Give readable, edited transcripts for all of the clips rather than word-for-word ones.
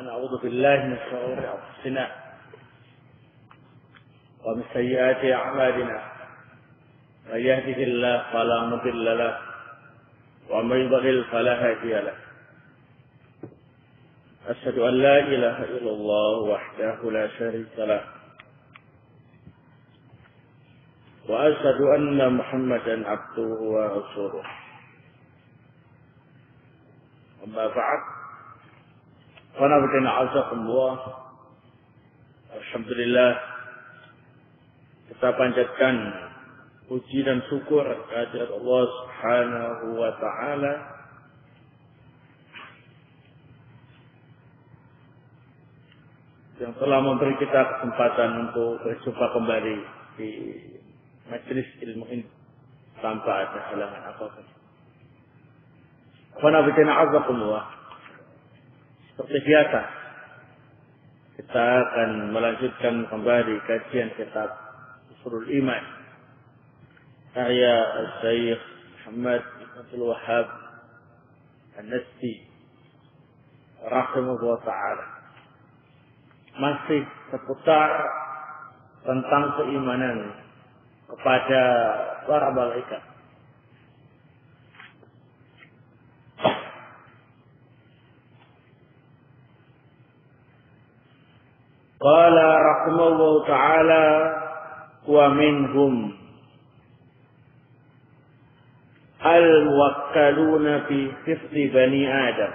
ونعوذ بالله من شرور أنفسنا ومن سيئات أعمالنا من يهده الله فلا مضل له ومن يضلل فلا هادي له أشهد أن لا إله إلا الله وحده لا شريك له وأشهد أن محمدا عبده ورسوله أما بعد فنبدأ عزكم الله. Alhamdulillah, kita panjatkan puji dan syukur kehadirat Allah Subhanahu wa taala yang telah memberi kita kesempatan untuk berjumpa kembali di majelis ilmu ini tanpa ada halangan apapun. Qanabina azakumullah. Seperti biasa, kita akan melanjutkan kembali kajian kitab Ushulul Iman karya Syekh Muhammad bin Abdul Wahhab An-Najdi rahimahullah ta'ala. Masih seputar tentang keimanan kepada para malaikat. Qala rahimahullah ta'ala wa minhum al-muwakkaluna fi hifzi bani Adam.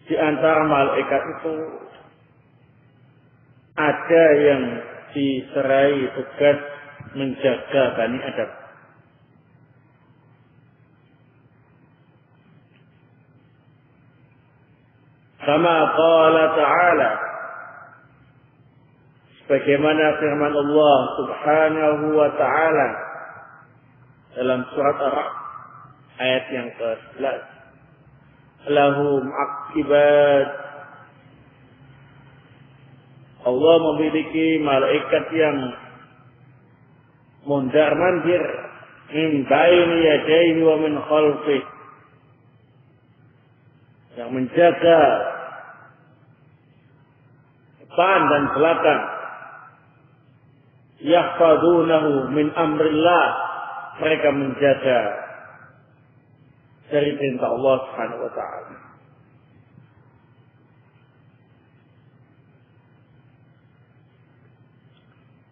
Di antara malaikat itu ada yang diserai tugas menjaga Bani Adam. Kama qala ta'ala, sebagaimana firman Allah Subhanahu wa ta'ala dalam surat Ar-Ra'd ayat yang ke-11. Lahum aqibat. Allah memiliki malaikat yang mondar-mandir min baini yadayhi wa min khalfihi, yang menjaga depan dan belakang. Yahfadunahu min amrillah, mereka menjaga dari perintah Allah Subhanahu wa ta'ala.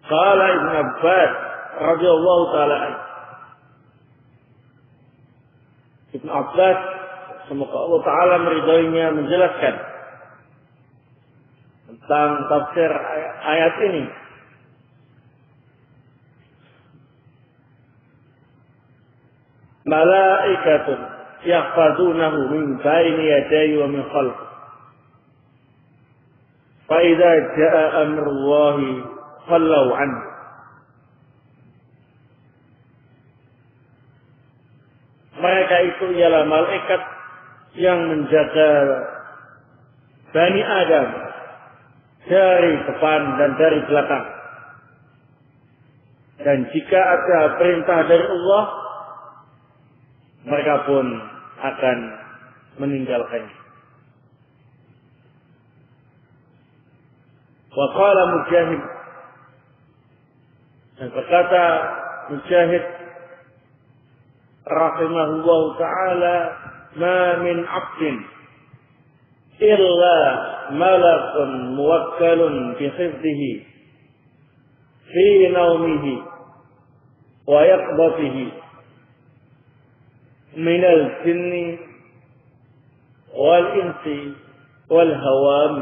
Qala Ibn Abbas radhiyallahu ta'ala anhu. Ibn Abbas, semoga Allah ta'ala meridainya, menjelaskan tentang tafsir ayat ini. Malaikatun yahfazunahu min baini yadayhi wa min khalfihi. Fa idza jaa amrullahi khallau anhu. Mereka itu ialah malaikat yang menjaga Bani Adam dari depan dan dari belakang. Dan jika ada perintah dari Allah, mereka pun akan meninggalkannya. Wa qala Mujahid, dan berkata Mujahid rahimahullah ta'ala, ma min 'abdin illa malakun muwakkalun bi hifdhihi fi nawmihi wa yaqdatihi من الجن والإنس والهوام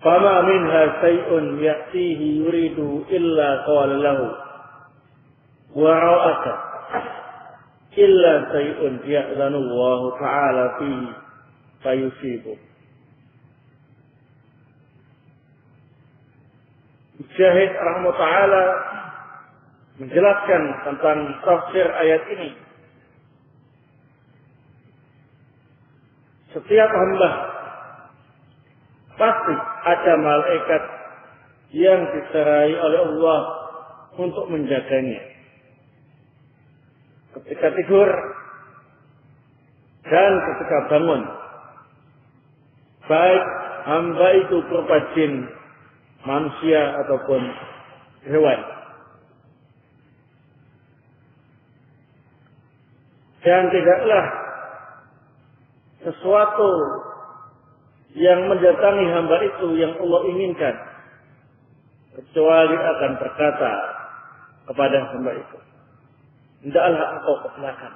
فما منها شيء يأتيه يريد إلا قال له وراءك إلا شيء يأذن الله تعالى فيه فيصيبه. Syahid rahimahullah ta'ala menjelaskan tentang tafsir ayat ini. Setiap hamba pasti ada malaikat yang diserai oleh Allah untuk menjaganya. ketika tidur dan ketika bangun. Baik hamba itu berupa jin, manusia ataupun hewan. Dan tidaklah sesuatu yang mendatangi hamba itu yang Allah inginkan, kecuali akan berkata kepada hamba itu, hendaklah engkau ke belakang,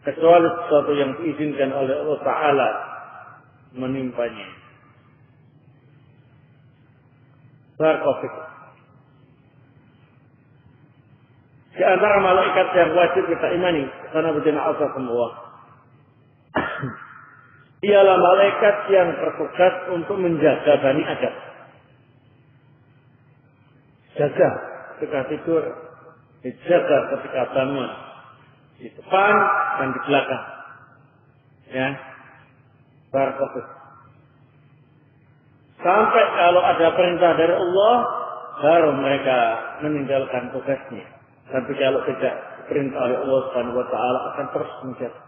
kecuali sesuatu yang diizinkan oleh Allah Ta'ala menimpanya. Barakallahu. Di antara malaikat yang wajib kita imani, karena berdina Allah semua, ialah malaikat yang bertugas untuk menjaga Bani Adam. Jaga ketika tidur, dijaga ketika bangun, di depan dan di belakang. Ya, barakallahu. Sampai kalau ada perintah dari Allah, baru mereka meninggalkan tugasnya. Tapi kalau tidak perintah oleh Allah Subhanahu wa taala akan terus menjaga.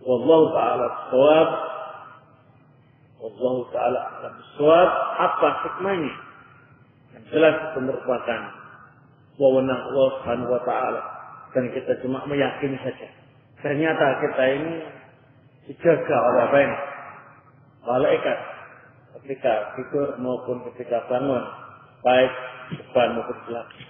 Wallahu taala shawab. Wallahu taala alam shawab. Apa hikmahnya? Yang jelas itu merupakan wewenang Allah Subhanahu wa taala dan kita cuma meyakini saja. Ternyata kita ini dijaga oleh apa ini? Malaikat ketika tidur maupun ketika bangun, baik depan maupun belakang.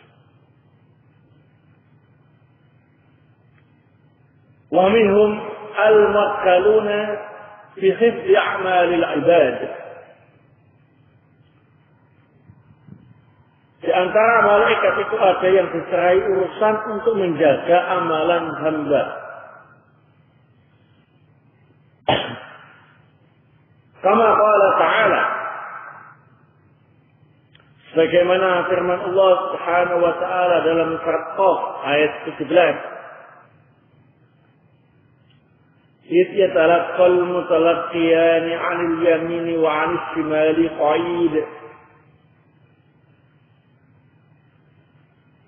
Wa minhum al-muwakkaluna fi hifdzi a'malil 'ibad. Di antara malaikat itu ada yang diserai urusan untuk menjaga amalan hamba. Kama qala ta'ala, sebagaimana firman Allah Subhanahu wa taala dalam surat Qaf ayat 17. إذ يتلقى المتلقيان عن اليمين وعن الشمال قعيد.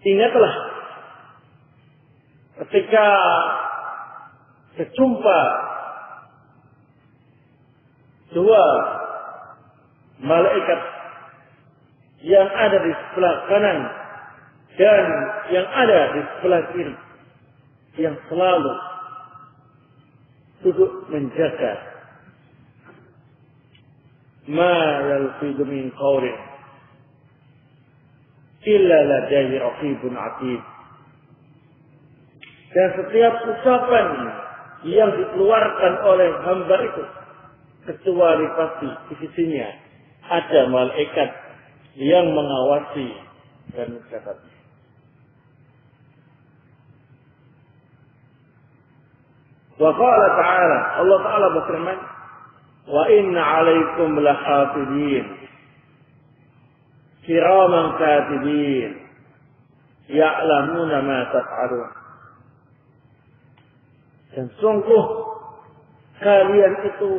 Ingatlah ketika berjumpa dua malaikat yang ada di sebelah kanan dan yang ada di sebelah kiri, yang selalu duduk menjaga ma yalfidu min qawlin illa ladaihi raqibun atid. Dan setiap ucapan yang dikeluarkan oleh hamba itu, kecuali pasti di sisinya ada malaikat yang mengawasi dan mencatatnya. Wa qala ta'ala, Allah Ta'ala berfirman, wa inna 'alaikum lahafidin kiraman katibin ya'lamuna ma taf'alun. Dan sungguh kalian itu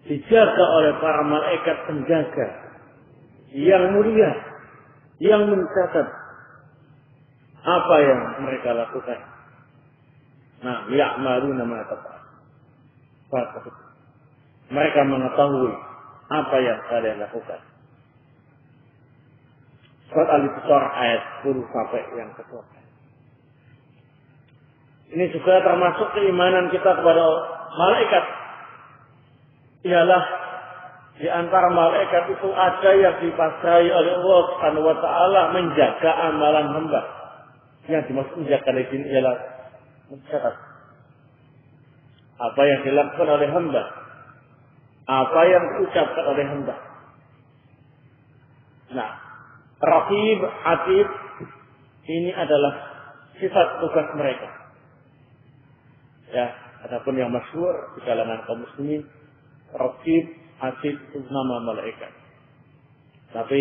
dijaga oleh para malaikat penjaga yang mulia, yang mencatat apa yang mereka lakukan. Nah, ya'maluna ma taf'alun. Mereka mengetahui apa yang kalian lakukan. Surat Al-Isra ayat 10 sampai yang ke-12. Ini juga termasuk keimanan kita kepada malaikat. Ialah di antara malaikat itu ada yang dipasrai oleh Allah Subhanahu wa taala menjaga amalan hamba. Yang dimaksud menjaga di sini ialah mencatat apa yang dilakukan oleh hamba, apa yang diucapkan oleh hamba. Nah, Raqib, Atid ini adalah sifat tugas mereka. Ya, adapun yang masyhur di kalangan kaum muslimin, Raqib, Atid itu nama malaikat. Tapi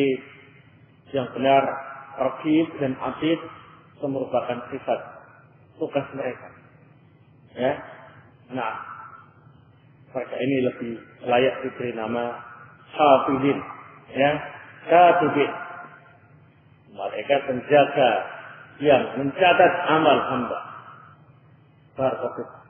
yang benar Raqib dan Atid itu merupakan sifat tugas mereka. Ya. Nah, mereka ini lebih layak diberi nama hafidin, ya, katibin. Malaikat penjaga yang mencatat amal hamba. Barakallahu.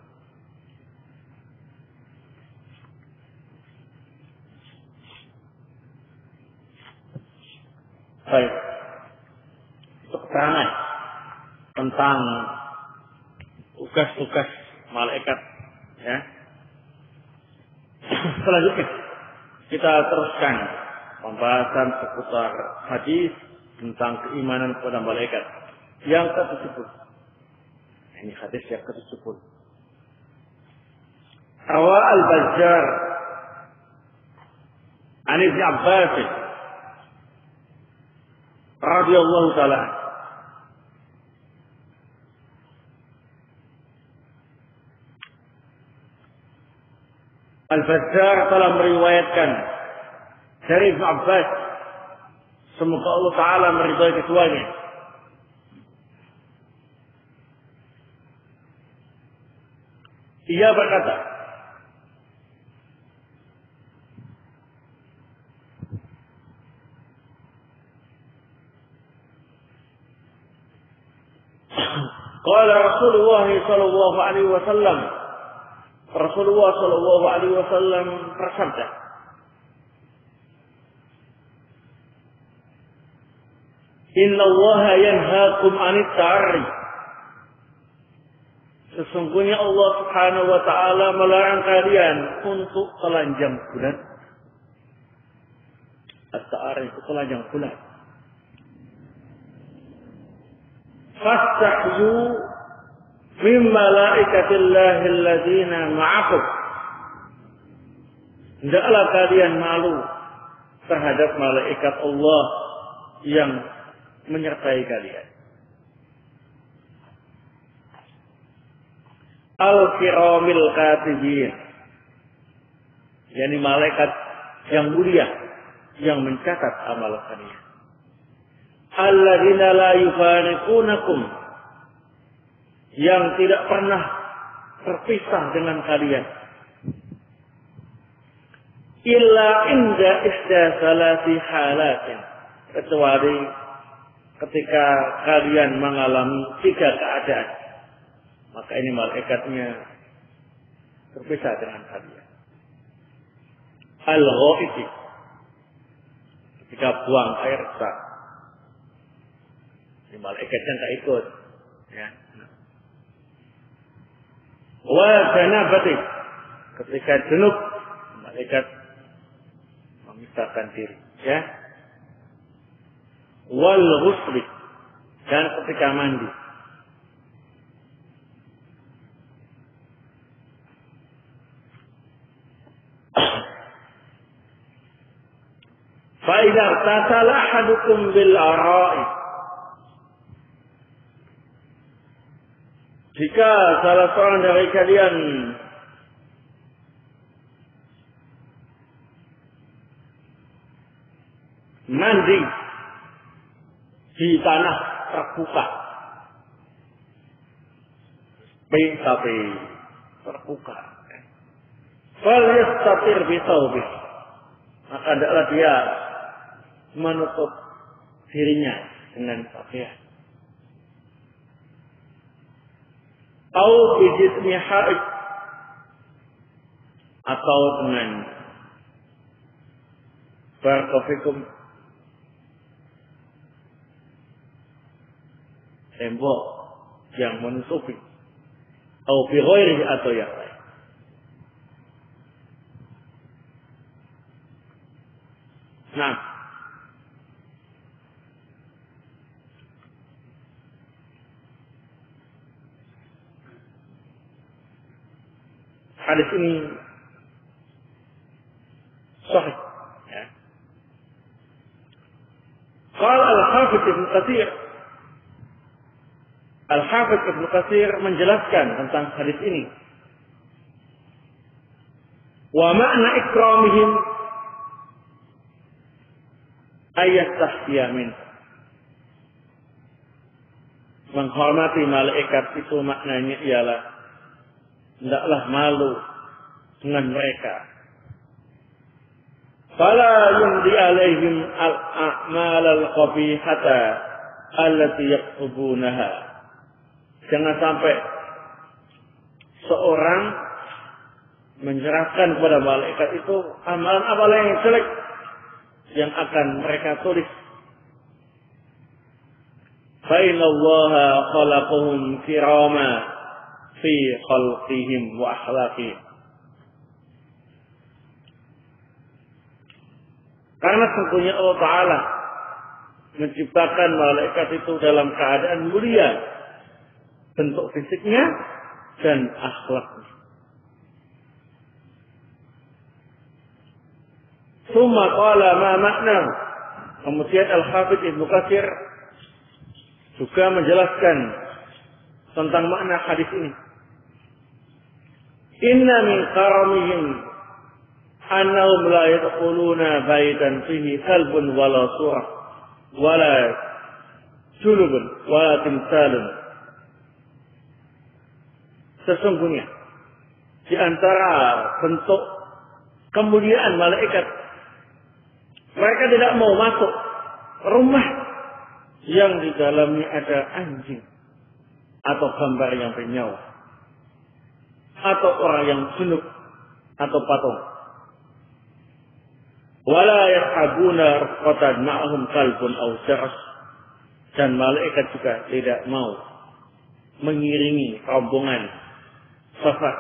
Baik. Itu keterangan tentang tugas-tugas malaikat, ya. Selanjutnya kita teruskan pembahasan seputar hadis tentang keimanan kepada malaikat yang ke-70. Ini hadis yang ke-70. Rawa al-Bazzar an Ibn Abbas radhiyallahu ta'ala. Al-Bazzar telah meriwayatkan dari Ibn Abbas, semoga Allah Ta'ala meridai keduanya, ia berkata, qala Rasulullah sallallahu alaihi wasallam, Rasulullah sallallahu alaihi wasallam bersabda, Inna Allah yanhaakum 'anit ta'arri. Sesungguhnya Allah Subhanahu wa taala melarang kalian untuk telanjang bulan. At-ta'arri itu telanjang bulan. Fastahyu min malaikatillahi alladzina ma'akum. Hendaklah kalian malu terhadap malaikat Allah yang menyertai kalian. Al-kiramil katibin, yakni malaikat yang mulia yang mencatat amal kalian. Alladzina la yufariqunakum, yang tidak pernah terpisah dengan kalian. Illa inda ihda salasi halatin, kecuali ketika kalian mengalami 3 keadaan, maka ini malaikatnya terpisah dengan kalian. Al-ghaiti, ketika buang air besar, ini malaikatnya tak ikut, ya. Wa janabati, ketika junub, malaikat memisahkan diri, ya. Wal ghusli, dan ketika mandi. Fa idza tasala ahadukum bil ara'i, jika salah seorang dari kalian mandi di tanah terbuka, tapi terbuka, fal yastatir bi thawbih, maka hendaklah dia menutup dirinya dengan pakaian. Au bi jismi haid, atau dengan barakofikum tembok yang menutupi, atau bi ghairi, atau yang lain. Nah, hadis ini sahih, ya. Qala al-Hafidz Ibnu Katsir, Al-Hafidz Ibnu Katsir menjelaskan tentang hadis ini. Wa ma'na ikramihim ayat tahsiyamin, menghormati malaikat itu maknanya ialah hendaklah malu dengan mereka. Fala yumdi alaihim al-a'mal al-qabihata allati yaktubunaha. Jangan sampai seorang menyerahkan kepada malaikat itu amalan-amalan yang jelek yang akan mereka tulis. Fa inna Allaha khalaqahum kirama fi khalqihim wa akhlaqihim. Karena sungguhnya Allah Ta'ala menciptakan malaikat itu dalam keadaan mulia, bentuk fisiknya dan akhlaknya. Summa qala ma makna. Kemudian Al-Hafidz Ibnu Katsir juga menjelaskan tentang makna hadis ini. Inna min karamihim annahum la yadkhuluna baitan fihi kalbun wala surah wala julubun wala timsalun. Sesungguhnya di antara bentuk kemuliaan malaikat, mereka tidak mau masuk rumah yang di dalamnya ada anjing atau gambar yang bernyawa atau orang yang junub atau patung. Wala yarhabuna rufqatan ma'ahum kalbun aw jaras. Dan malaikat juga tidak mau mengiringi rombongan safar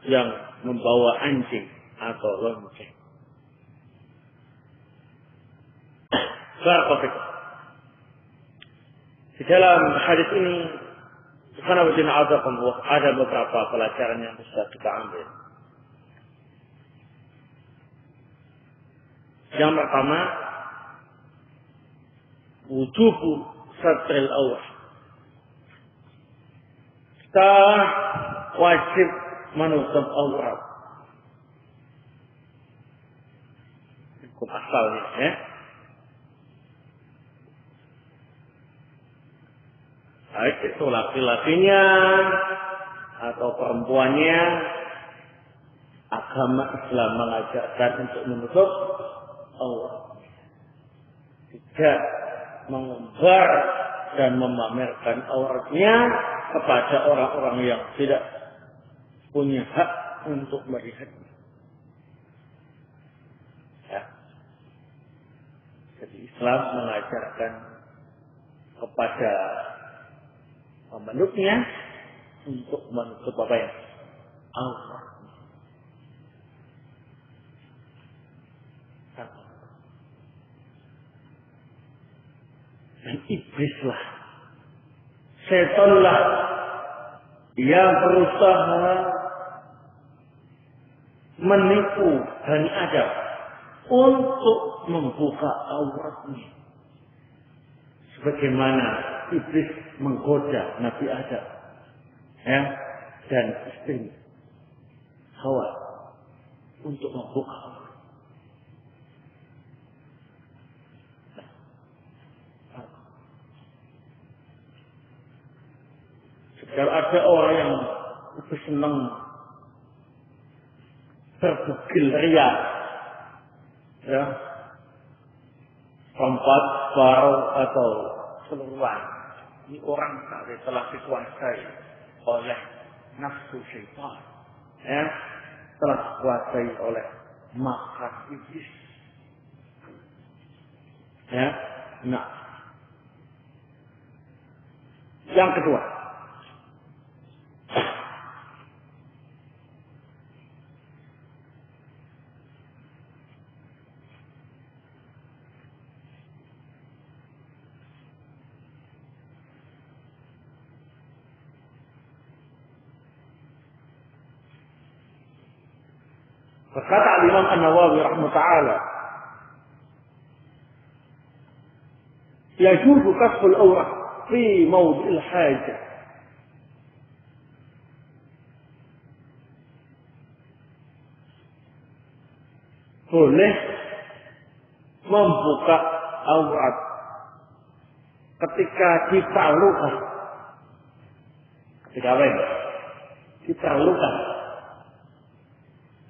yang membawa anjing atau lonceng. Barakallahu. Di dalam hadis ini ada beberapa pelajaran yang bisa kita ambil. Yang pertama, wujubu satril awrah. Kita wajib menutup aurat. Hukum asalnya, ya. Baik itu laki-lakinya atau perempuannya, agama Islam mengajarkan untuk menutup aurat. Tidak mengumbar dan memamerkan auratnya kepada orang-orang yang tidak punya hak untuk melihatnya. Ya. Jadi Islam mengajarkan kepada pembentuknya untuk menutup apa ya? Aurat. Dan iblislah, setanlah yang berusaha menipu Bani Adam untuk membuka auratnya. Sebagaimana iblis menggoda Nabi Adam, ya, dan istrinya Hawa untuk membuka aurat. Kalau ada orang yang lebih senang berbugil ria, ya, tempat baru atau seluruhan, ini orang telah dikuasai oleh nafsu syaitan, ya, telah dikuasai oleh makan iblis, ya. Nah, yang kedua, berkata Imam An-Nawawi rahimahullah, yajuzu kasful awrah fi mawdi'il hajah. Boleh membuka aurat ketika diperlukan. Ketika apa ini? Diperlukan.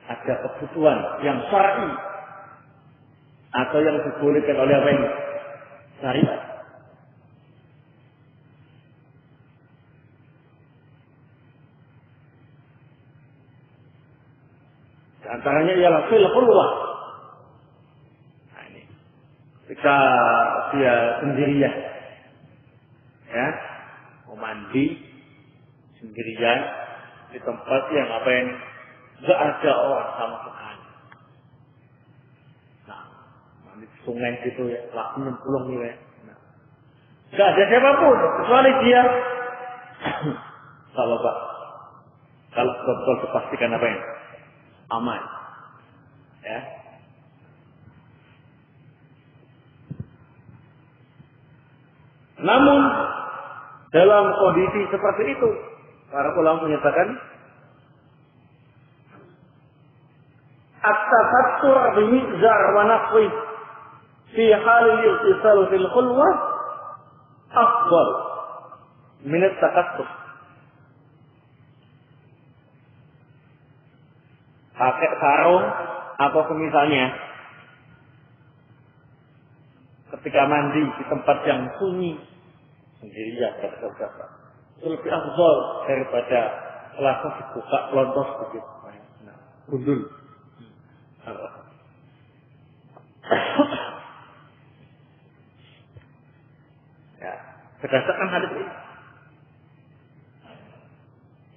Ada kebutuhan yang syar'i atau yang dibolehkan oleh apa ini? Syariat. antaranya ialah fil khulwah. Nah ini. Ketika dia sendirian, ya, mau mandi sendirian di tempat yang nggak ada orang sama sekali. Nah, mandi di sungai gitu ya, laku nyemplung ya. Nggak ada siapapun kecuali dia. Kalau betul dipastikan aman, ya. Namun dalam kondisi seperti itu, para ulama menyatakan at-tasattur bimizar wa naqwi fi hal al-ittisal fil khulwah afdal min at-takattur. Pakai sarung atau semisalnya ketika mandi di tempat yang sunyi sendirian bersaudara itu lebih afdal daripada langsung dibuka lontos begitu. Nah, gundul. Ya, berdasarkan hadis ini.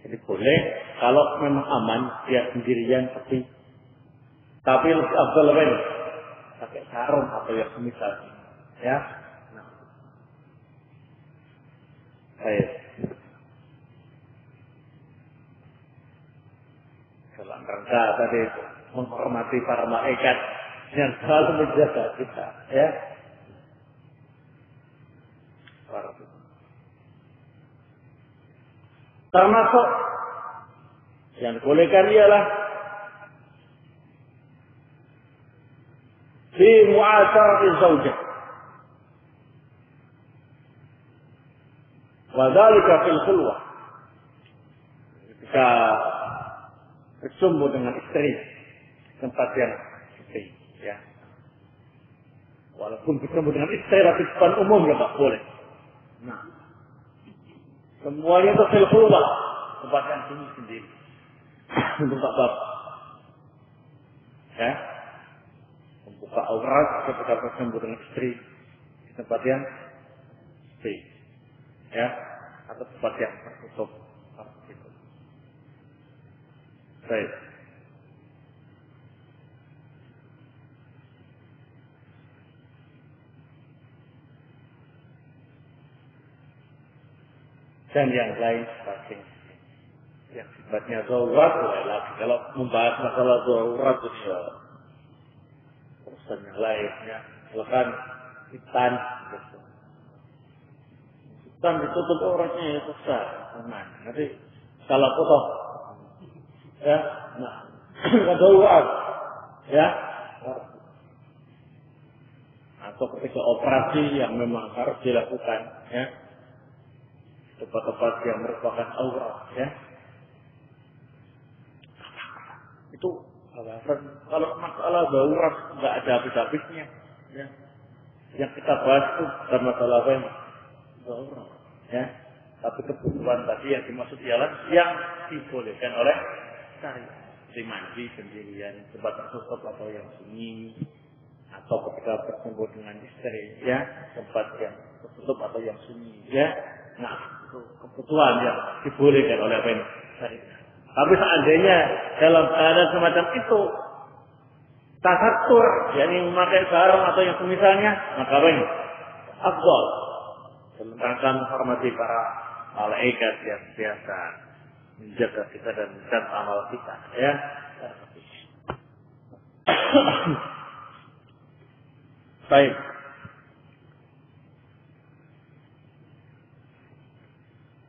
Jadi boleh kalau memang aman dia sendirian sepi. Tapi lebih afdal pakai sarung atau yang semisal. Ya. Nah. Baik. Dalam rangka tadi menghormati para malaikat yang selalu menjaga kita, ya. Termasuk yang dibolehkan ialah fi mu'asharati zaujah. Wa dzalika fil khulwah. Ketika berjumpa dengan istri tempat yang sepi, ya. Walaupun berjumpa dengan istri tapi depan umum ya tak boleh. Nah, semuanya itu fil khulwah, tempat yang sunyi sendiri. Untuk tak bab. Ya. Membuka aurat ketika berjumpa dengan istri di tempat yang sepi. Ya, atau tempat yang tertutup. Baik. Dan yang lain sebagainya. Yang sifatnya darurat lagi. Kalau membahas masalah darurat itu ya urusan yang lain ya. Silakan hitam. Hitam ditutup auratnya ya besar. Aman. Nanti kalau kotor ya, nah, darurat ya. Atau ketika operasi yang memang harus dilakukan ya. Tempat-tempat yang merupakan aurat, ya. Itu alasan kalau masalah darurat nggak ada habis-habisnya, ya. Yang kita bahas itu bukan masalah darurat, ya. Tapi kebutuhan tadi yang dimaksud ialah yang dibolehkan oleh syariat. Seperti mandi sendirian, tempat tertutup atau yang sunyi, atau ketika bertemu dengan istri, ya, tempat yang tertutup atau yang sunyi, ya. Nah, itu kebutuhan yang dibolehkan oleh syariat. Tapi seandainya dalam keadaan semacam itu tasattur, yakni memakai sarung atau yang semisalnya, maka afdal dalam rangka menghormati para malaikat yang biasa menjaga kita dan mencatat amal kita, ya. Baik.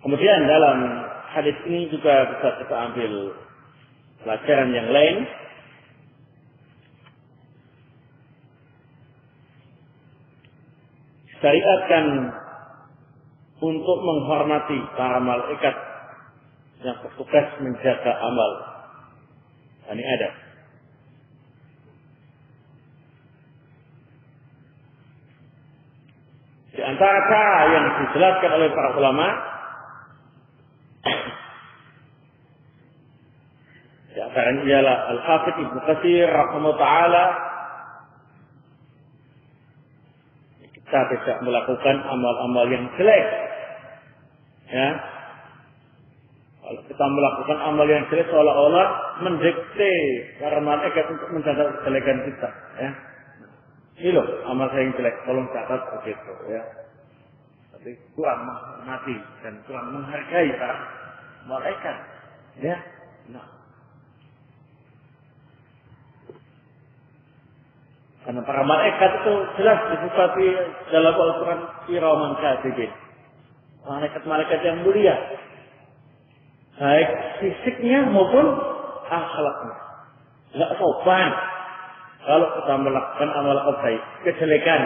Kemudian dalam hadis ini juga bisa kita ambil pelajaran yang lain. Syariatkan untuk menghormati para malaikat yang bertugas menjaga amal. Ini ada. Di antara cara yang dijelaskan oleh para ulama, sebutkan ialah Al-Hafidz Ibnu Katsir rahimahullah taala, kita tidak melakukan amal-amal yang jelek. Ya. Kalau kita melakukan amal yang jelek seolah-olah mendikte para malaikat untuk mencatat kejelekan kita. Ya. Ini loh amal saya yang jelek, tolong catat begitu. Ya. Tapi kurang menghormati dan kurang menghargai para malaikat. Ya. Nah. Karena para malaikat itu jelas disifati dalam Al-Quran kiraman katibin. Malaikat-malaikat yang mulia. Baik fisiknya maupun akhlaknya. Enggak sopan kalau kita melakukan amal baik, kejelekan,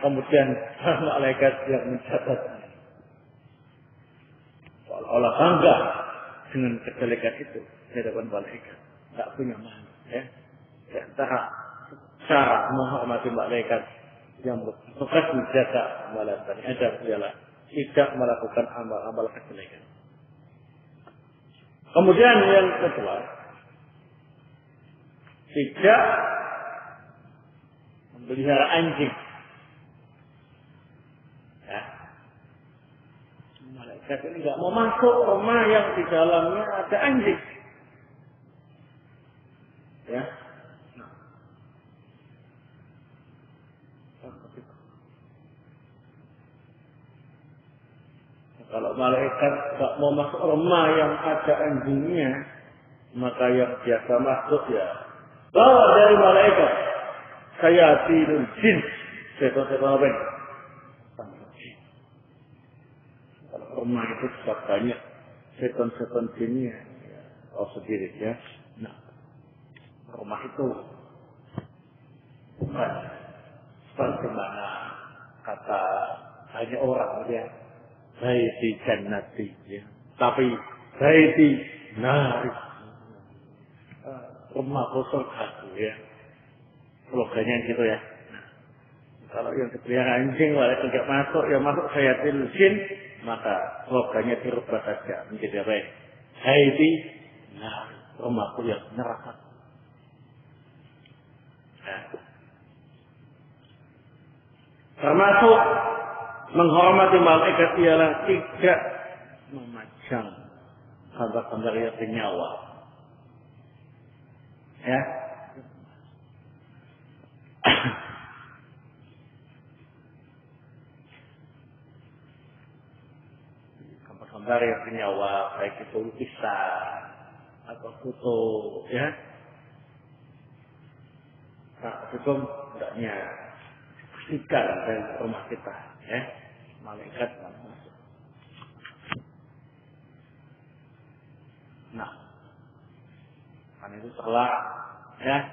kemudian malaikat yang mencatat. Seolah-olah bangga dengan kejelekan itu di hadapan malaikat. Enggak punya mana. Ya. Di antara cara menghormati malaikat yang bertugas menjaga amalan tadi adalah tidak melakukan amal-amal kejelekan. Kemudian yang kedua, tidak memelihara anjing. Ya. Malaikat ini tidak mau masuk rumah yang di dalamnya ada anjing. Ya. Kalau malaikat tak mau masuk rumah yang ada anjingnya, maka yang biasa masuk ya bawa dari malaikat syayatinul jin, setan-setan apa ini? Kalau rumah itu sudah banyak setan-setan jinnya, ya, sendiri ya. Nah, rumah itu bukan seperti mana kata banyak orang ya. Baiti jannati, ya. Tapi baiti nari, rumah surga, ya. Slogannya gitu ya. Nah, kalau yang dipelihara anjing, walau tidak masuk, ya masuk syayatinul jin, maka slogannya dirubah saja menjadi apa? Baiti nari, rumahku yang neraka. Nah. Termasuk menghormati malaikat ialah tidak memajang gambar-gambar yang bernyawa. Ya. Gambar-gambar yang bernyawa, baik itu lukisan atau foto, ya. Nah, itu hendaknya pastikan dari rumah kita, ya. Malaikat masuk. Nah, kan itu salah, ya.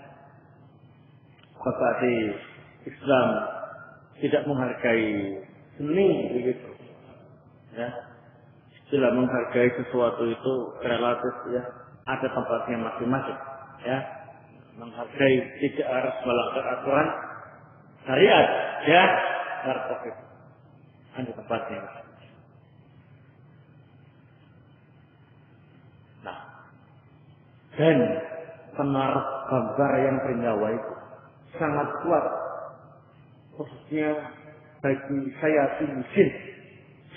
Kata di Islam tidak menghargai seni begitu, ya. Istilah menghargai sesuatu itu relatif, ya. Ada tempatnya masing-masing, ya. Menghargai tidak harus melanggar aturan syariat, ya. Harus ada tempatnya. Nah, dan pengaruh gambar yang bernyawa itu sangat kuat, khususnya bagi saya jin,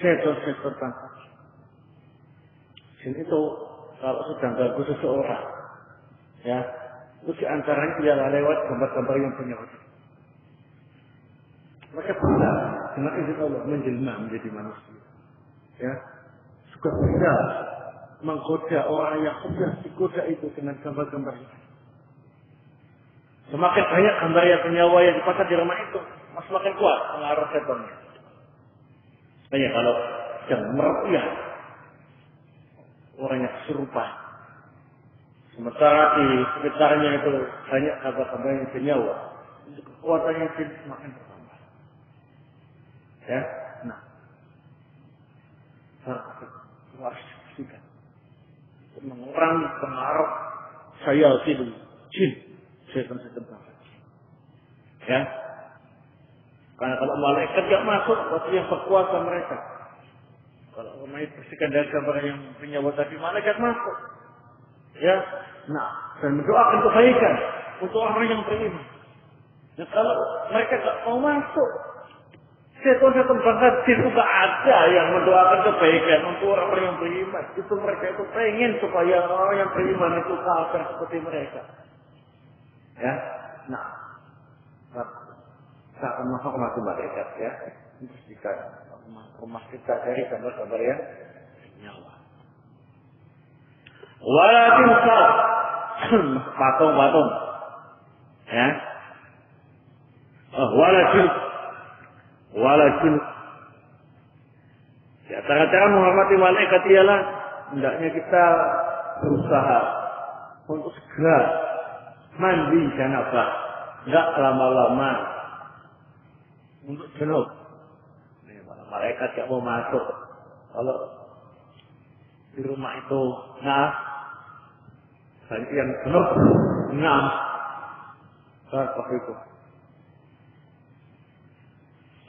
setan-setan bangsa. Jin itu kalau sedang ganggu seseorang, ya, itu diantaranya ialah lewat gambar-gambar yang bernyawa. Mereka bisa dengan izin Allah menjelma menjadi manusia. Ya, suka bisa menggoda orang yang sudah digoda itu dengan gambar-gambar itu. Semakin banyak gambar yang bernyawa yang dipasang di rumah itu, semakin kuat pengaruh setannya. Hanya kalau yang meruqyah orang yang kesurupan, sementara di sekitarnya itu banyak gambar-gambar yang bernyawa, kekuatannya semakin bertambah. Ya, nah, harus dipastikan mengurangi pengaruh syayatinul jin, setan-setan bangsa. Ya, karena kalau malaikat tidak masuk, berarti yang berkuasa mereka. Kalau malaikat bersihkan dari gambar yang bernyawa tadi, malaikat masuk. Ya, nah, dan mendoakan kebaikan untuk orang yang beriman. Nah, kalau mereka tak mau masuk, setan-setan bangsa jin juga ada yang mendoakan kebaikan untuk orang-orang yang beriman. Itu mereka itu pengen supaya orang yang beriman itu kafir seperti mereka. Ya, nah, kita akan masuk ke malaikat ya. Jika rumah kita dari gambar-gambar yang nyawa. Walakin patung-patung, ya. Walakin di antara cara menghormati malaikat ialah hendaknya kita berusaha untuk segera mandi janabah, enggak lama-lama untuk junub. Malaikat tidak mau masuk kalau di rumah itu banyak yang junub, seperti itu.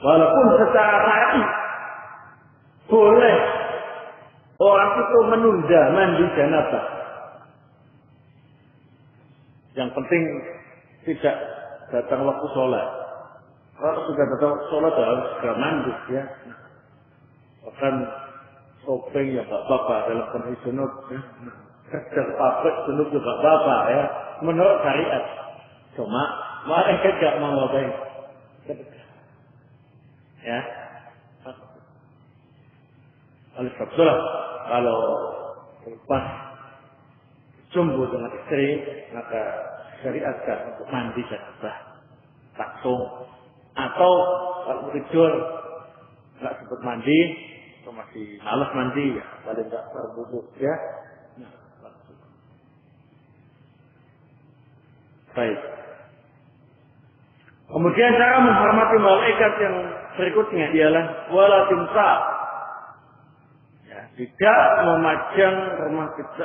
Walaupun secara syar'i boleh orang itu menunda mandi janabah. Yang penting tidak datang waktu sholat. Kalau sudah datang waktu sholat harus segera mandi ya. Bahkan shopping ya gak apa-apa dalam kondisi junub ya. Kerja pabrik junub juga apa-apa ya. Menurut syariat. Cuma mereka tidak mau ngapain. Ya. Oleh sebab itulah kalau lepas jumbo dengan istri maka syariatkan untuk mandi janabah langsung atau kalau tidur nggak sempat mandi atau masih malas mandi ya paling nggak berbubuk ya. Nah, langsung. Baik. Kemudian cara menghormati malaikat yang berikutnya ialah wala timsa. Ya, tidak memajang rumah kita,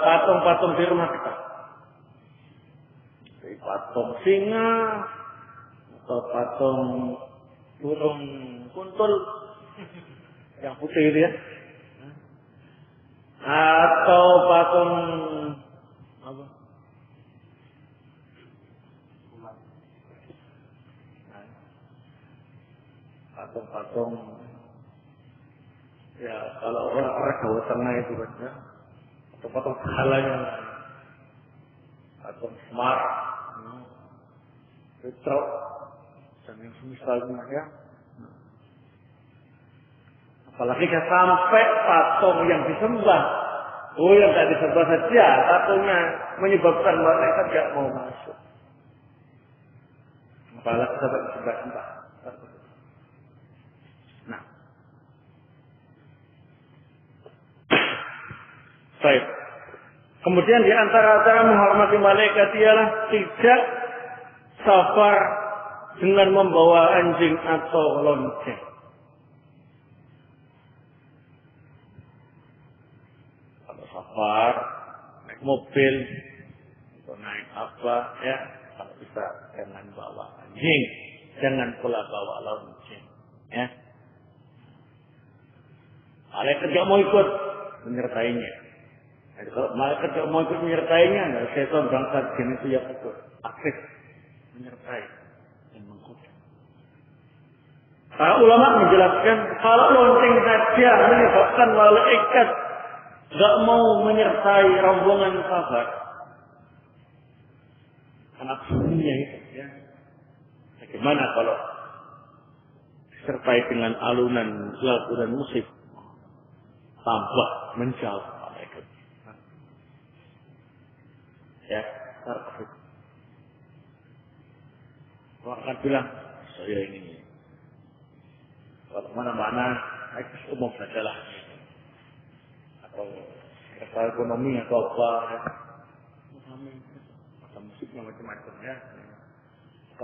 patung-patung di rumah kita. Jadi patung singa atau patung burung kuntul yang putih itu ya. Atau patung apa? Patung-patung ya kalau orang Jawa Tengah itu kan ya patung-patung segalanya patung Semar Petro dan yang semisalnya ya apalagi sampai patung yang disembah yang tidak disembah saja patungnya menyebabkan mereka tidak mau masuk apalagi sampai disembah-sembah. Baik. Kemudian di antara cara menghormati malaikat ialah tidak safar dengan membawa anjing atau lonceng. Kalau safar naik mobil atau naik apa ya, kalau bisa jangan bawa anjing, jangan pula bawa lonceng. Ya. Malaikat tidak mau ikut menyertainya. Jadi kalau malaikat tidak mau ikut menyertainya, setan bangsa jin itu yang ikut aktif menyertai dan menggoda. Para ulama menjelaskan kalau lonceng saja menyebabkan malaikat tidak mau menyertai rombongan sahabat, anak sunyinya itu, ya. Bagaimana kalau disertai dengan alunan lagu dan musik, tambah menjauh. Ya, orang akan bilang saya ini kalau mana-mana naik bus umum sajalah atau kereta ekonomi atau apa ya. Ada musiknya macam-macam ya.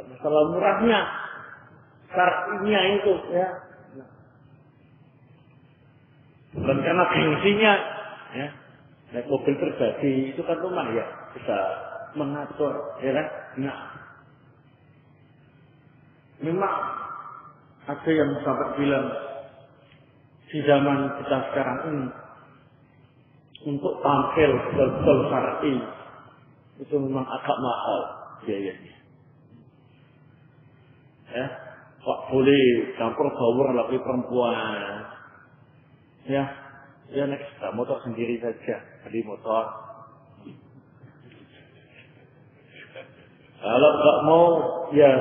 Masalah murahnya syar'inya itu ya. Bukan karena gengsinya ya. Naik mobil pribadi itu kan rumah ya, bisa mengatur, ya kan? Nah, memang ada yang sampai bilang di zaman kita sekarang ini untuk tampil betul-betul syar'i itu memang agak mahal biayanya. Ya, kok boleh campur baur laki perempuan? Ya naik sepeda motor sendiri saja, beli motor. Kalau nggak mau, ya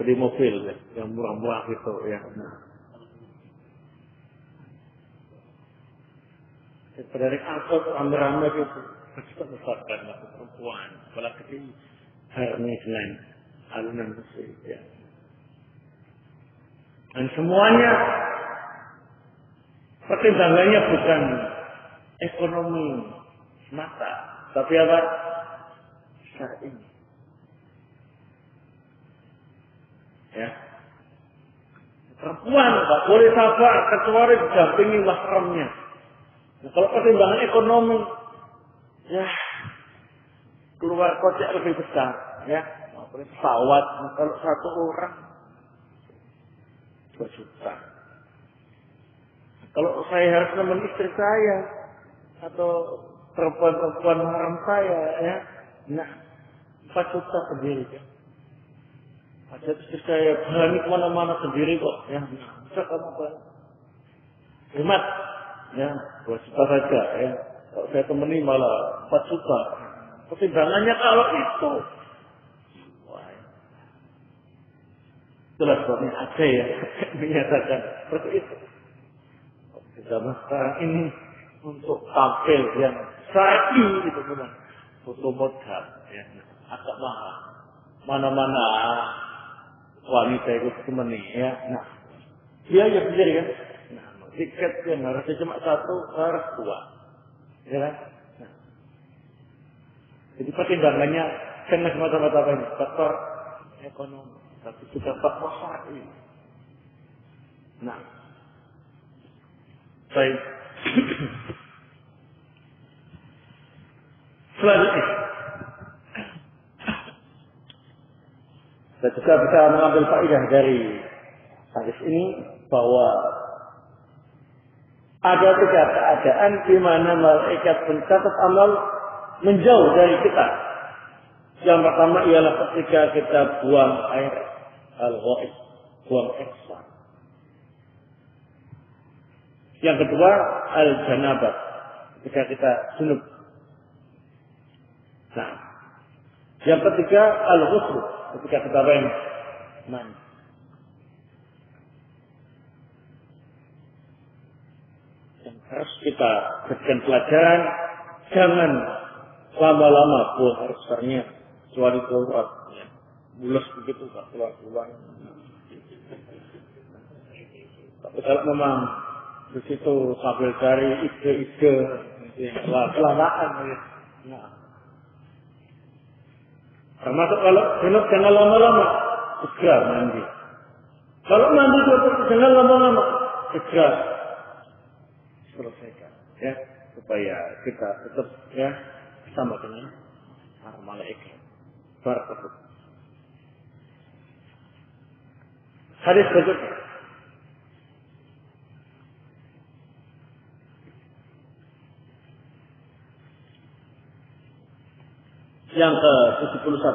beli mobil ya, yang murah-murah gitu ya. Dari angkot rame-rame itu besar karena perempuan, apalagi harusnya dengan alunan musik ya. Dan semuanya pertimbangannya bukan ekonomi semata, tapi apa? Syar'i. Ya. Perempuan tak boleh sabar kecuali didampingi mahramnya. Nah, kalau pertimbangan ekonomi, ya keluar kocek lebih besar, ya. Pesawat, nah, kalau satu orang 2 juta. Kalau saya harus nemenin istri saya atau perempuan-perempuan mahram saya, ya, nah 4 juta sendiri, ya. Ada istri saya berani kemana-mana sendiri kok, ya. Bisa kamu berani. Hemat, ya 2 juta saja, ya. Kalau saya temani malah 4 juta. Pertimbangannya kalau itu, wah, itulah sebabnya ada ya menyatakan seperti itu. Zaman sekarang ini untuk tampil yang syar'i itu memang butuh modal, ya, agak mahal. Mana-mana wanita itu temani, ya. Nah, biaya sendiri kan. Nah, tiket yang harusnya cuma 1 harus 2, ya kan? Nah, jadi pertimbangannya karena semata-mata apa ini? Faktor ekonomi, tapi juga faktor syar'i. Nah, baik. Selanjutnya, kita juga bisa mengambil faedah dari hadis ini bahwa ada 3 keadaan di mana malaikat pencatat amal menjauh dari kita. Yang pertama ialah ketika kita buang air al-ghaib, buang eksa. Yang kedua al-janabah, ketika kita junub. Nah, yang ketiga al-ghusl, ketika kita mandi. Yang harus kita berikan pelajaran, jangan lama-lama buang air besarnya, kecuali keluar, ya. Bulas begitu, tak keluar-keluar. Tapi kalau memang di situ sambil cari ide-ide, kelamaan, ya. Nah, termasuk kalau junub jangan lama-lama, segera mandi. Kalau mandi jangan lama-lama, segera selesaikan, ya, supaya kita tetap, ya, sama dengan para malaikat. Barakallahu. Hadis berikutnya. Yang ke-71.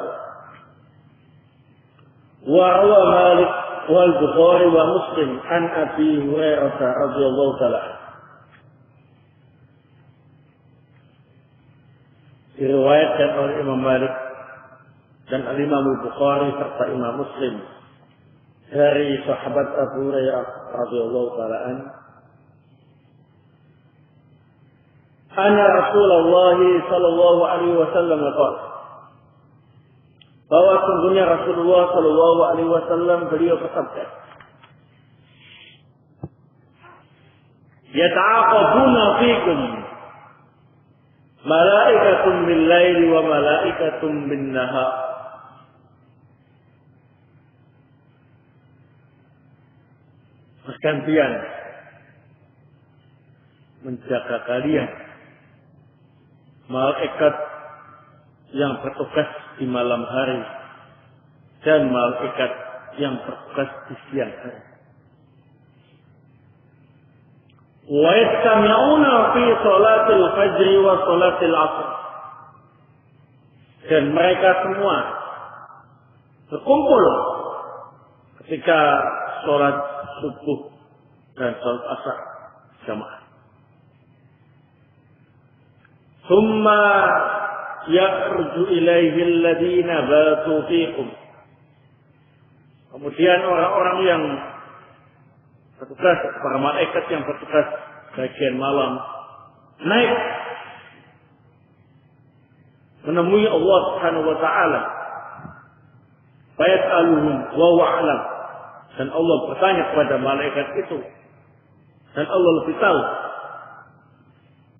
Wa rawa Malik wal Bukhari wa Muslim an Abi Hurairah radhiyallahu ta'ala. Diriwayatkan oleh Imam Malik dan Imam Bukhari serta Imam Muslim dari sahabat Abu Hurairah radhiyallahu ta'ala anhu. Anna Rasulullah sallallahu alaihi wasallam qala, bahwa sungguhnya Rasulullah sallallahu alaihi wasallam beliau bersabda, yata'aqabuna fikum malaikatun bil laili wa malaikatun bin nahar. Bergantian menjaga kalian malaikat yang bertugas di malam hari dan malaikat yang bertugas di siang hari. Wa yastami'una fi salatil fajri wa salatil asr. Dan mereka semua berkumpul ketika sholat subuh dan sholat asar jamaah. Thumma ya'ruju ilaihi alladhina batu fiikum. Kemudian orang-orang yang bertugas, para malaikat yang bertugas bagian malam naik menemui Allah Subhanahu wa taala. Fayas'aluhum wa huwa a'lam. Dan Allah bertanya kepada malaikat itu. Dan Allah lebih tahu.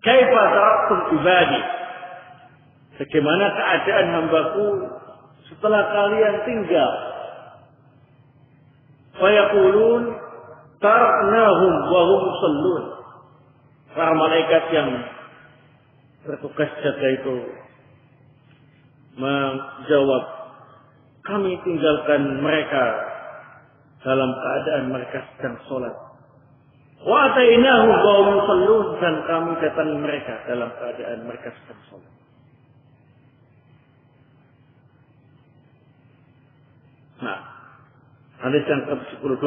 Kaifa taraktum ibadi? Bagaimana keadaan hambaku setelah kalian tinggal? Fayaqulun taraknahum wa hum yusallun. Para malaikat yang bertugas jaga itu menjawab, kami tinggalkan mereka dalam keadaan mereka sedang sholat. Wa atainahu wa hum yusallun, dan kami datangi mereka dalam keadaan mereka sedang sholat. Nah, hadis yang ke-12.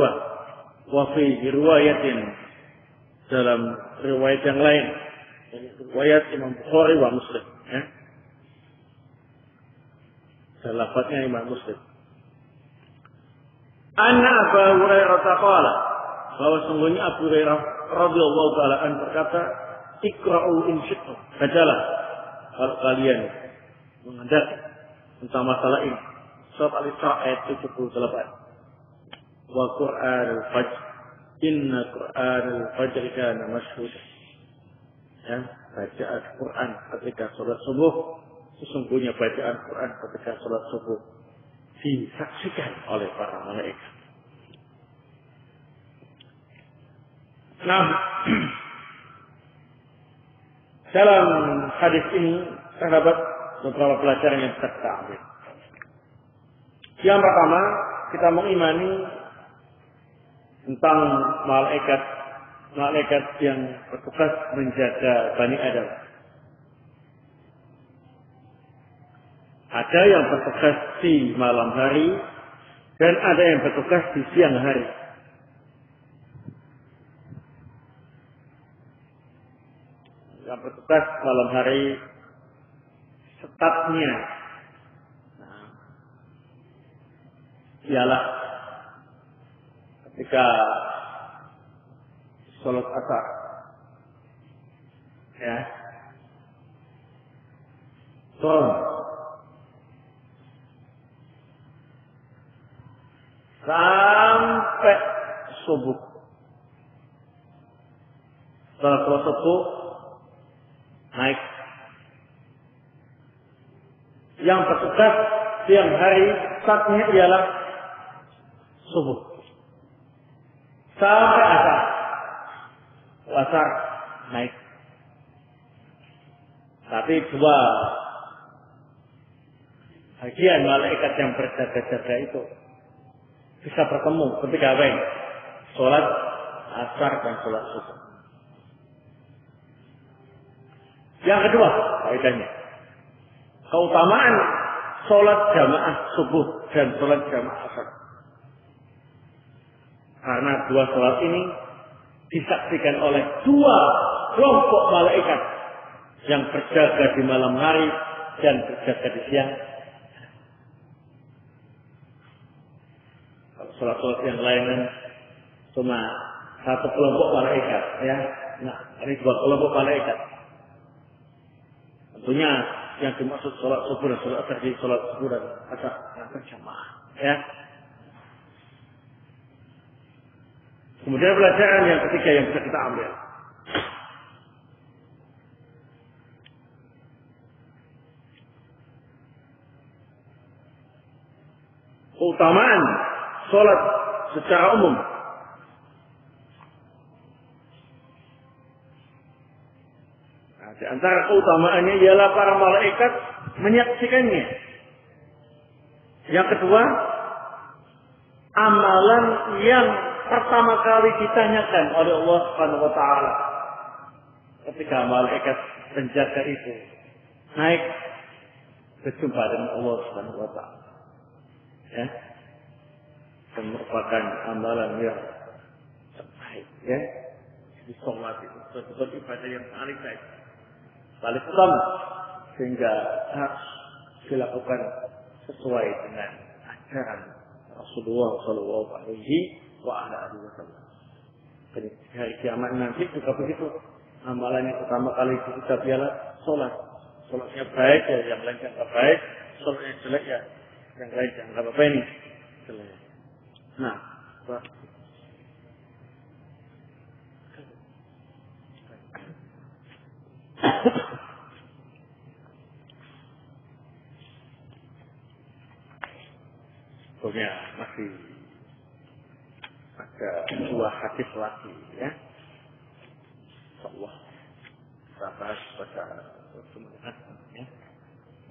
Wa fi riwayatin, dalam riwayat yang lain, riwayat Imam Bukhari wa Muslim, ya. Lafaznya Imam Muslim. Anna Abu Hurairah qala, bahwa sungguhnya Abu Hurairah radhiyallahu taala an berkata, "Iqra'u in syi'tum." Bacalah kalau kalian menghendaki tentang masalah ini. Surat Al-Isra ayat 78. Wa Qur'anul Fajr, inna Qur'anul Fajr kana mashhuda. Ya, bacaan Quran ketika salat subuh, sesungguhnya bacaan Quran ketika salat subuh disaksikan oleh para malaikat. Nah, dalam hadis ini terdapat beberapa pelajaran yang bisa kita ambil. Yang pertama, kita mengimani tentang malaikat yang bertugas menjaga Bani Adam. Ada yang bertugas di malam hari dan ada yang bertugas di siang hari. Yang bertugas malam hari stafnya ialah ketika sholat asar, ya, turun sampai subuh. Setelah sholat subuh naik. Yang bertugas siang hari saatnya ialah subuh sampai asar. Asar naik. Tapi dua bagian malaikat yang berjaga-jaga itu bisa bertemu ketika apa? Sholat asar dan sholat subuh. Yang kedua, faedahnya, keutamaan sholat jamaah subuh dan sholat jamaah asar. Karena dua sholat ini disaksikan oleh dua kelompok malaikat yang berjaga di malam hari dan berjaga di siang. Kalau sholat-sholat yang lain cuma satu kelompok malaikat, ya. Nah, ini dua kelompok malaikat. Tentunya yang dimaksud sholat subuh dan sholat asar di sholat subuh dan asar yang berjamaah, ya. Kemudian pelajaran yang ketiga yang bisa kita ambil. Keutamaan sholat secara umum. Nah, di antara keutamaannya ialah para malaikat menyaksikannya. Yang kedua, amalan yang pertama kali ditanyakan oleh Allah Subhanahu wa taala ketika malaikat penjaga itu naik berjumpa dengan Allah Subhanahu wa taala. Ya. Dan merupakan amalan yang terbaik, ya. Di sholat itu betul-betul ibadah yang paling baik, paling utama, sehingga harus dilakukan sesuai dengan ajaran Rasulullah Shallallahu Alaihi Wasallam. Jadi hari kiamat nanti juga begitu. Amalan yang pertama kali kita biarlah sholat. Sholatnya baik ya, yang lain jangan baik. Sholatnya jelek ya, yang lain jangan apa ini. Jelek. Nah, pokoknya masih ada dua hadis lagi, ya. Allah kita bahas pada pertemuan, ya.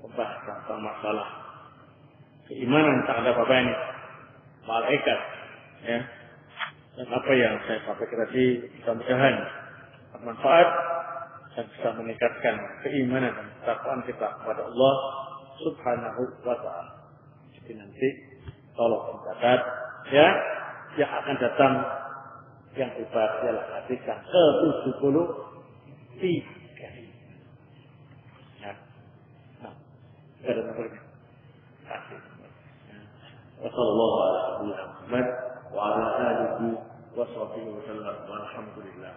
Membahas tentang masalah keimanan terhadap apa ini malaikat, ya. Dan apa yang saya sampaikan tadi mudah-mudahan bermanfaat dan bisa meningkatkan keimanan dan ketakwaan kita kepada Allah Subhanahu wa taala. Jadi nanti tolong dicatat, ya, yang akan datang yang dibahas ialah hadis yang ke-73. Ya. Nah, ada nomornya. Wassallallahu ala Muhammad wa ala alihi wa sahbihi wa sallam. Walhamdulillah.